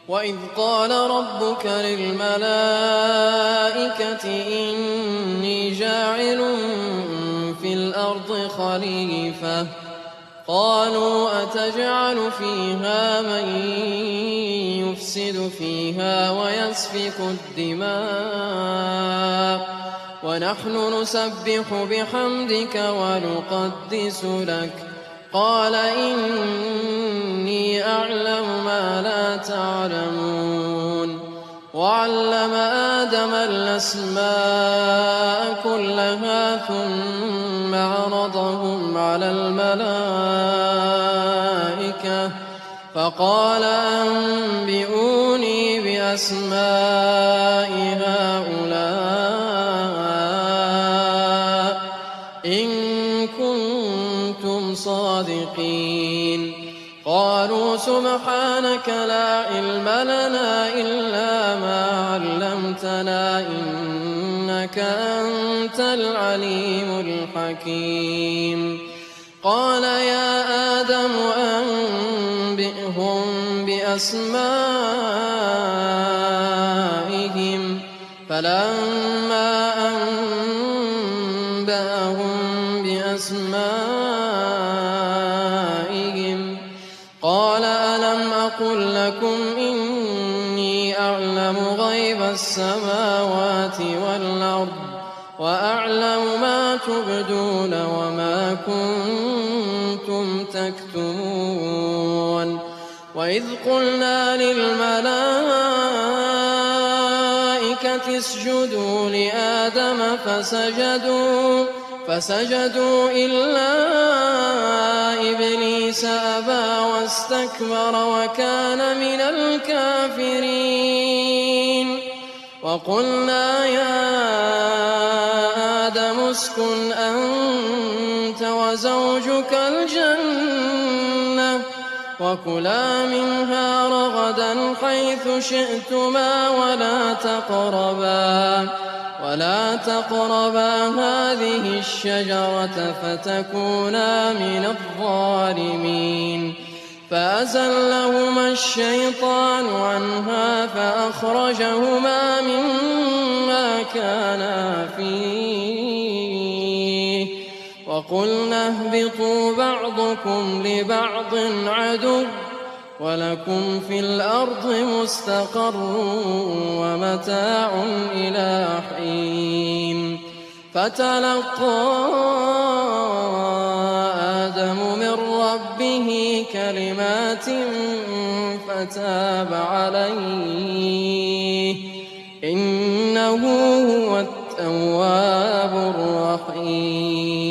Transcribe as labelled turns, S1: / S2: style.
S1: وإذ قال ربك للملائكة إني جاعل في الأرض خليفة قالوا أتجعل فيها من يفسد فيها ويسفك الدماء ونحن نسبح بحمدك ونقدس لك قال إني أعلم ما لا تعلمون وعلم آدم الأسماء كلها ثم عرضهم على الملائكة فقال أنبئوني بأسماء هؤلاء إن كنتم صادقين قالوا سبحانك لا علم لنا إلا ما علمتنا إنك أنت العليم الحكيم قال يا آدم أنبئهم بأسمائهم فلما أنبأهم بأسمائهم قال ألم أقل لكم إني أعلم غيب السماوات والأرض وأعلم ما تبدون وما كنتم تكتمون وإذ قلنا للملائكة اسجدوا لآدم فسجدوا إلا إبليس أبى واستكبر وكان من الكافرين وقلنا يا آدم اسكن أنت وزوجك الجنة وكلا منها رغدا حيث شئتما ولا تقربا هذه الشجرة فتكونا من الظالمين فأزلهما الشيطان عنها فأخرجهما مما كانا فيه وقلنا اهبطوا بعضكم لبعض عدو ولكم في الأرض مستقر ومتاع إلى حين فتلقى آدم من ربه كلمات فتاب عليه إنه هو التواب الرحيم